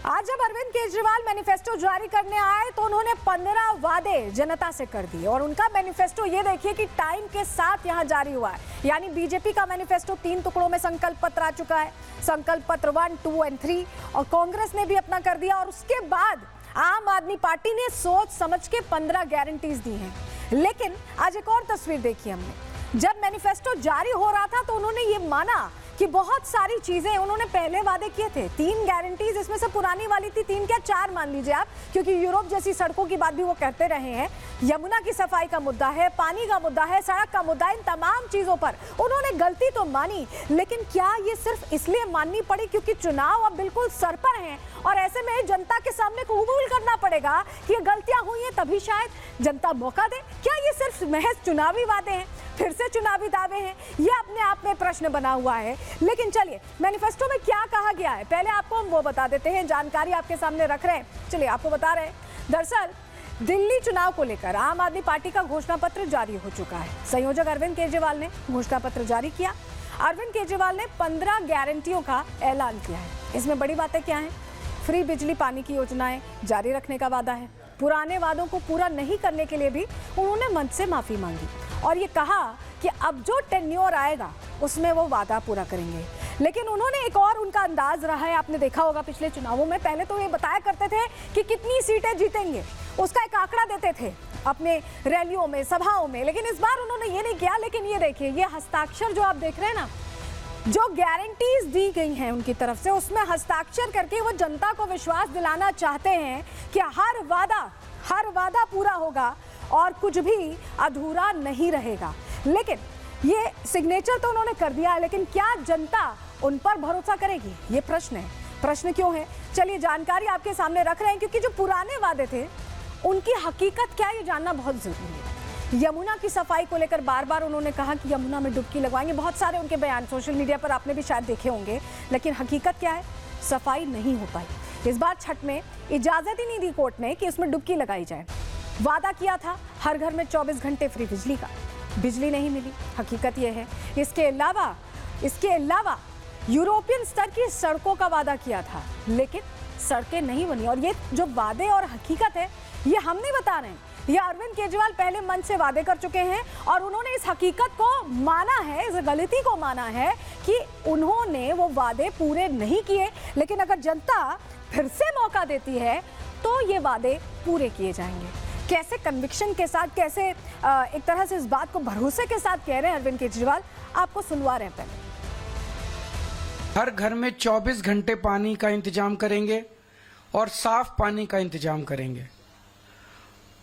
आज जब अरविंद केजरीवाल मैनिफेस्टो जारी करने आए तो उन्होंने 15 वादे जनता से कर दिए और उनका मैनिफेस्टो ये देखिए कि टाइम के साथ यहां जारी हुआ है। यानी बीजेपी का मैनिफेस्टो 3 टुकड़ों में संकल्प पत्र आ चुका है, संकल्प पत्र 1, 2 और 3, और कांग्रेस ने भी अपना कर दिया। और उसके बाद आम आदमी पार्टी ने सोच समझ के 15 गारंटीज दी हैं। लेकिन आज एक और तस्वीर देखी हमने, जब मैनिफेस्टो जारी हो रहा था तो उन्होंने ये माना कि बहुत सारी चीजें उन्होंने पहले वादे किए थे। 3 गारंटीज, इसमें से पुरानी वाली थी 3 क्या 4 मान लीजिए आप, क्योंकि यूरोप जैसी सड़कों की बात भी वो कहते रहे हैं। यमुना की सफाई का मुद्दा है, पानी का मुद्दा है, सड़क का मुद्दा है, इन तमाम चीजों पर उन्होंने गलती तो मानी। लेकिन क्या ये सिर्फ इसलिए माननी पड़ी क्योंकि चुनाव अब बिल्कुल सर पर हैं और ऐसे में जनता के सामने कबूल करना पड़ेगा कि ये गलतियां हुई हैं, तभी शायद जनता मौका दे? क्या ये सिर्फ महज चुनावी वादे हैं, फिर से चुनावी दावे हैं? ये अपने आप में प्रश्न बना हुआ है। लेकिन चलिए, मैनिफेस्टो में क्या कहा गया है पहले आपको हम वो बता देते हैं, जानकारी आपके सामने रख रहे हैं। चलिए आपको बता रहे हैं। दरअसल दिल्ली चुनाव को लेकर आम आदमी पार्टी का घोषणा पत्र जारी हो चुका है। संयोजक अरविंद केजरीवाल ने घोषणा पत्र जारी किया। अरविंद केजरीवाल ने 15 गारंटियों का ऐलान किया है। इसमें बड़ी बातें क्या हैं? फ्री बिजली पानी की योजनाएं जारी रखने का वादा है। पुराने वादों को पूरा नहीं करने के लिए भी उन्होंने मंच से माफी मांगी और ये कहा कि अब जो टेन्योर आएगा उसमें वो वादा पूरा करेंगे। लेकिन उन्होंने एक और उनका अंदाज रहा है, आपने देखा होगा पिछले चुनावों में, पहले तो ये बताया करते थे कि कितनी सीटें जीतेंगे, उसका एक आंकड़ा देते थे अपने रैलियों में, सभाओं में। लेकिन इस बार उन्होंने ये नहीं किया। लेकिन ये देखिए, ये हस्ताक्षर जो आप देख रहे हैं ना, जो गारंटीज दी गई हैं उनकी तरफ से, उसमें हस्ताक्षर करके वो जनता को विश्वास दिलाना चाहते हैं कि हर वादा पूरा होगा और कुछ भी अधूरा नहीं रहेगा। लेकिन ये सिग्नेचर तो उन्होंने कर दिया है, लेकिन क्या जनता उन पर भरोसा करेगी? ये प्रश्न है। प्रश्न क्यों है? चलिए जानकारी आपके सामने रख रहे हैं, क्योंकि जो पुराने वादे थे उनकी हकीकत क्या है ये जानना बहुत जरूरी है। यमुना की सफाई को लेकर बार बार उन्होंने कहा कि यमुना में डुबकी लगवाएंगे, बहुत सारे उनके बयान सोशल मीडिया पर आपने भी शायद देखे होंगे। लेकिन हकीकत क्या है? सफाई नहीं हो पाई। इस बार छठ में इजाजत ही नहीं दी कोर्ट ने कि उसमें डुबकी लगाई जाए। वादा किया था हर घर में 24 घंटे फ्री बिजली का, बिजली नहीं मिली, हकीकत यह है। इसके अलावा यूरोपियन स्तर की सड़कों का वादा किया था, लेकिन सड़कें नहीं बनी। और ये जो वादे और हकीकत है, ये हम नहीं बता रहे हैं, ये अरविंद केजरीवाल पहले मन से वादे कर चुके हैं और उन्होंने इस हकीकत को माना है, इस गलती को माना है कि उन्होंने वो वादे पूरे नहीं किए। लेकिन अगर जनता फिर से मौका देती है तो ये वादे पूरे किए जाएंगे। कैसे कन्विक्शन के साथ, कैसे एक तरह से इस बात को भरोसे के साथ कह रहे हैं अरविंद केजरीवाल, आपको सुनवा रहे हैं। पहले हर घर में 24 घंटे पानी का इंतजाम करेंगे और साफ पानी का इंतजाम करेंगे।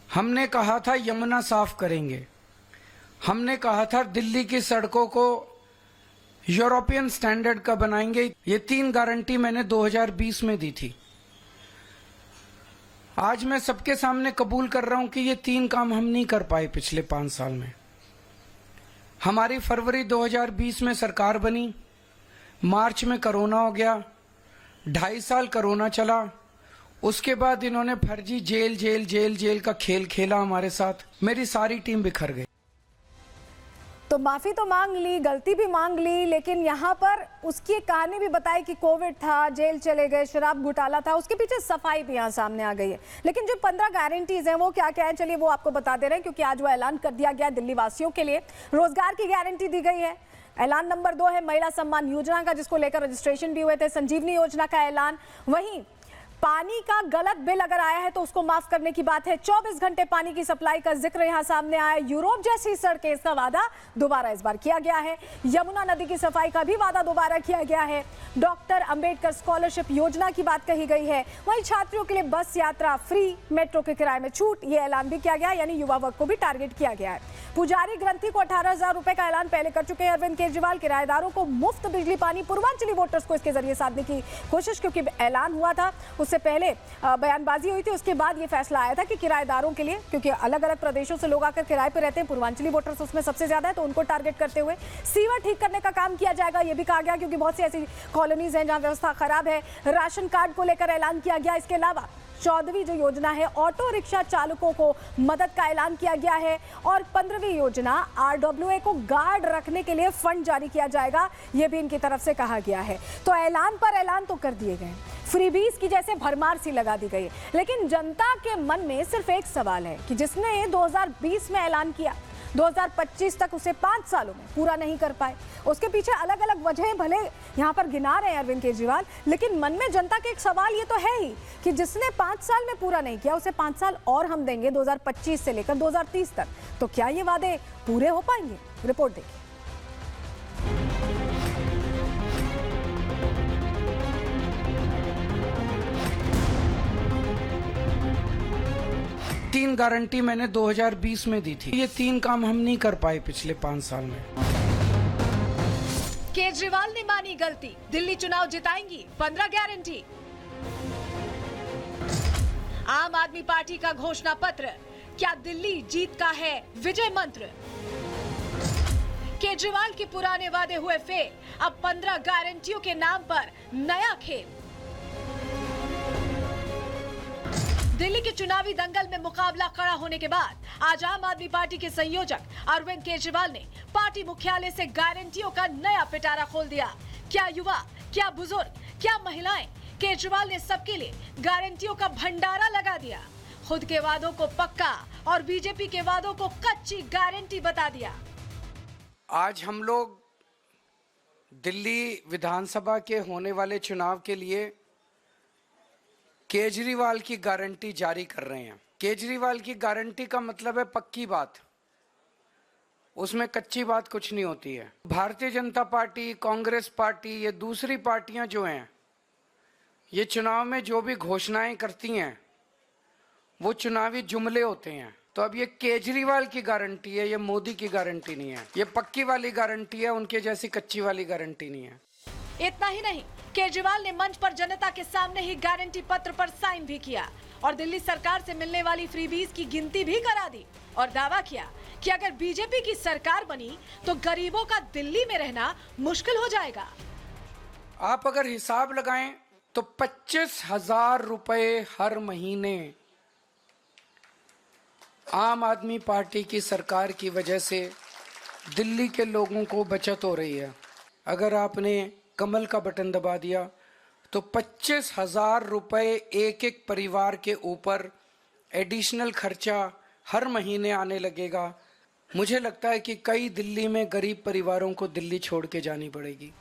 हमने कहा था यमुना साफ करेंगे। हमने कहा था दिल्ली की सड़कों को यूरोपियन स्टैंडर्ड का बनाएंगे। ये 3 गारंटी मैंने 2020 में दी थी। आज मैं सबके सामने कबूल कर रहा हूं कि ये 3 काम हम नहीं कर पाए पिछले 5 साल में। हमारी फरवरी 2020 में सरकार बनी, मार्च में कोरोना हो गया, 2.5 साल कोरोना चला। उसके बाद इन्होंने फर्जी जेल का खेल खेला हमारे साथ। मेरी सारी टीम बिखर गई। तो माफी तो मांग ली, गलती भी मांग ली, लेकिन यहाँ पर उसकी एक कहानी भी बताई कि कोविड था, जेल चले गए, शराब घोटाला था, उसके पीछे सफाई भी यहाँ सामने आ गई है। लेकिन जो 15 गारंटीज हैं वो क्या क्या है, चलिए वो आपको बता दे रहे हैं, क्योंकि आज वो ऐलान कर दिया गया दिल्ली वासियों के लिए। रोजगार की गारंटी दी गई है। ऐलान नंबर 2 है महिला सम्मान योजना का, जिसको लेकर रजिस्ट्रेशन भी हुए थे। संजीवनी योजना का ऐलान। वहीं पानी का गलत बिल अगर आया है तो उसको माफ करने की बात है। 24 घंटे पानी की सप्लाई का जिक्र यहां सामने आया। यूरोप जैसी सड़कें, इसका वादा दोबारा इस बार किया गया है। यमुना नदी की सफाई का भी वादा दोबारा किया गया है। डॉक्टर अंबेडकर स्कॉलरशिप योजना की बात कही गई है। वहीं छात्रों के लिए बस यात्रा फ्री, मेट्रो के किराए में छूट, ये ऐलान भी किया गया, यानी युवा वर्ग को भी टारगेट किया गया है। पुजारी ग्रंथी को 18,000 रुपए का ऐलान पहले कर चुके हैं अरविंद केजरीवाल। किराएदारों को मुफ्त बिजली पानी, पूर्वांचली वोटर्स को इसके जरिए साधने की कोशिश, क्योंकि ऐलान हुआ था, उससे पहले बयानबाजी हुई थी, उसके बाद ये फैसला आया था कि किराएदारों के लिए, क्योंकि अलग अलग प्रदेशों से लोग आकर किराए पे रहते हैं, पूर्वांचली वोटर्स उसमें सबसे ज्यादा है, तो उनको टारगेट करते हुए सीवर ठीक करने का काम किया जाएगा, ये भी कहा गया, क्योंकि बहुत सी ऐसी कॉलोनीज हैं जहां व्यवस्था खराब है। राशन कार्ड को लेकर ऐलान किया गया। इसके अलावा 14वीं जो योजना है ऑटो रिक्शा चालकों को मदद का ऐलान किया गया है और 15वीं योजना RWA को गार्ड रखने के लिए फंड जारी किया जाएगा, यह भी इनकी तरफ से कहा गया है। तो ऐलान पर ऐलान तो कर दिए गए, फ्रीबीज की जैसे भरमार सी लगा दी गई, लेकिन जनता के मन में सिर्फ एक सवाल है कि जिसने 2020 में ऐलान किया 2025 तक उसे 5 सालों में पूरा नहीं कर पाए। उसके पीछे अलग अलग वजहें भले यहाँ पर गिना रहे हैं अरविंद केजरीवाल, लेकिन मन में जनता के एक सवाल ये तो है ही कि जिसने 5 साल में पूरा नहीं किया उसे 5 साल और हम देंगे 2025 से लेकर 2030 तक। तो क्या ये वादे पूरे हो पाएंगे? रिपोर्ट देखिए। तीन गारंटी मैंने 2020 में दी थी। ये 3 काम हम नहीं कर पाए पिछले 5 साल में। केजरीवाल ने मानी गलती, दिल्ली चुनाव जिताएंगी 15 गारंटी। आम आदमी पार्टी का घोषणा पत्र, क्या दिल्ली जीत का है विजय मंत्र? केजरीवाल के पुराने वादे हुए फेल, अब 15 गारंटियों के नाम पर नया खेल। दिल्ली के चुनावी दंगल में मुकाबला खड़ा होने के बाद आज आम आदमी पार्टी के संयोजक अरविंद केजरीवाल ने पार्टी मुख्यालय से गारंटियों का नया पिटारा खोल दिया। क्या युवा, क्या बुजुर्ग, क्या महिलाएं, केजरीवाल ने सबके लिए गारंटियों का भंडारा लगा दिया। खुद के वादों को पक्का और बीजेपी के वादों को कच्ची गारंटी बता दिया। आज हम लोग दिल्ली विधानसभा के होने वाले चुनाव के लिए केजरीवाल की गारंटी जारी कर रहे हैं। केजरीवाल की गारंटी का मतलब है पक्की बात, उसमें कच्ची बात कुछ नहीं होती है। भारतीय जनता पार्टी, कांग्रेस पार्टी, ये दूसरी पार्टियां जो हैं, ये चुनाव में जो भी घोषणाएं करती हैं वो चुनावी जुमले होते हैं। तो अब ये केजरीवाल की गारंटी है, ये मोदी की गारंटी नहीं है, ये पक्की वाली गारंटी है, उनके जैसी कच्ची वाली गारंटी नहीं है। इतना ही नहीं, केजरीवाल ने मंच पर जनता के सामने ही गारंटी पत्र पर साइन भी किया और दिल्ली सरकार से मिलने वाली फ्रीबीज की गिनती भी करा दी और दावा किया कि अगर बीजेपी की सरकार बनी तो गरीबों का दिल्ली में रहना मुश्किल हो जाएगा। आप अगर हिसाब लगाएं तो 25,000 रुपए हर महीने आम आदमी पार्टी की सरकार की वजह से दिल्ली के लोगों को बचत हो रही है। अगर आपने कमल का बटन दबा दिया तो 25,000 रुपए एक एक परिवार के ऊपर एडिशनल खर्चा हर महीने आने लगेगा। मुझे लगता है कि कई दिल्ली में गरीब परिवारों को दिल्ली छोड़ के जानी पड़ेगी।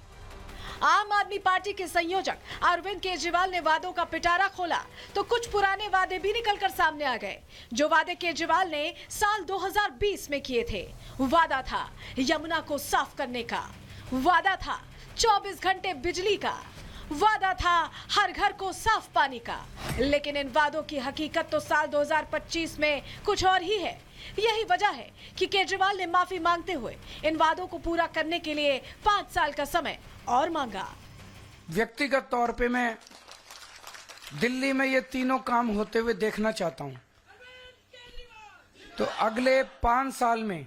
आम आदमी पार्टी के संयोजक अरविंद केजरीवाल ने वादों का पिटारा खोला तो कुछ पुराने वादे भी निकलकर सामने आ गए। जो वादे केजरीवाल ने साल 2020 में किए थे, वादा था यमुना को साफ करने का, वादा था 24 घंटे बिजली का, वादा था हर घर को साफ पानी का। लेकिन इन वादों की हकीकत तो साल 2025 में कुछ और ही है। यही वजह है कि केजरीवाल ने माफी मांगते हुए इन वादों को पूरा करने के लिए 5 साल का समय और मांगा। व्यक्तिगत तौर पे मैं दिल्ली में ये तीनों काम होते हुए देखना चाहता हूं। तो अगले 5 साल में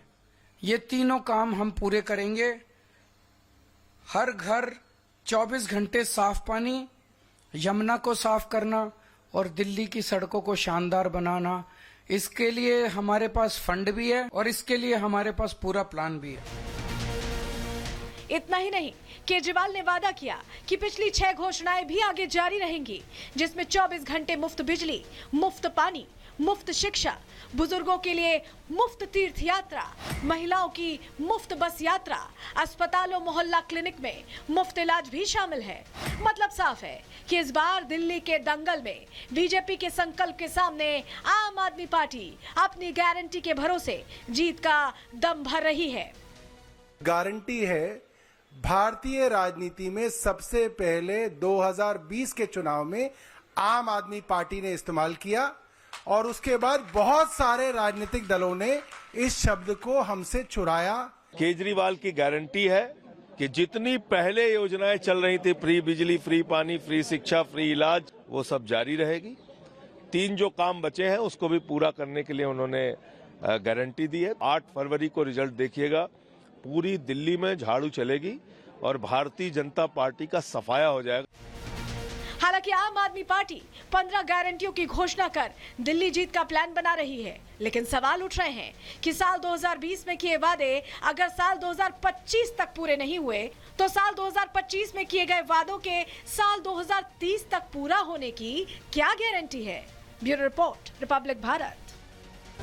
ये तीनों काम हम पूरे करेंगे। हर घर 24 घंटे साफ पानी, यमुना को साफ करना और दिल्ली की सड़कों को शानदार बनाना, इसके लिए हमारे पास फंड भी है और इसके लिए हमारे पास पूरा प्लान भी है। इतना ही नहीं, केजरीवाल ने वादा किया कि पिछली 6 घोषणाएं भी आगे जारी रहेंगी, जिसमें 24 घंटे मुफ्त बिजली, मुफ्त पानी, मुफ्त शिक्षा, बुजुर्गों के लिए मुफ्त तीर्थ यात्रा, महिलाओं की मुफ्त बस यात्रा, अस्पतालों मोहल्ला क्लिनिक में मुफ्त इलाज भी शामिल है। मतलब साफ है कि इस बार दिल्ली के दंगल में बीजेपी के संकल्प के सामने आम आदमी पार्टी अपनी गारंटी के भरोसे जीत का दम भर रही है। गारंटी है भारतीय राजनीति में सबसे पहले 2020 के चुनाव में आम आदमी पार्टी ने इस्तेमाल किया और उसके बाद बहुत सारे राजनीतिक दलों ने इस शब्द को हमसे चुराया। केजरीवाल की गारंटी है कि जितनी पहले योजनाएं चल रही थी, फ्री बिजली, फ्री पानी, फ्री शिक्षा, फ्री इलाज, वो सब जारी रहेगी। 3 जो काम बचे हैं उसको भी पूरा करने के लिए उन्होंने गारंटी दी है। 8 फरवरी को रिजल्ट देखिएगा, पूरी दिल्ली में झाड़ू चलेगी और भारतीय जनता पार्टी का सफाया हो जाएगा। हालांकि हालांकि आम आदमी पार्टी 15 गारंटियों की घोषणा कर दिल्ली जीत का प्लान बना रही है, लेकिन सवाल उठ रहे हैं कि साल 2020 में किए वादे अगर साल 2025 तक पूरे नहीं हुए तो साल 2025 में किए गए वादों के साल 2030 तक पूरा होने की क्या गारंटी है? Bureau report, Republic Bharat.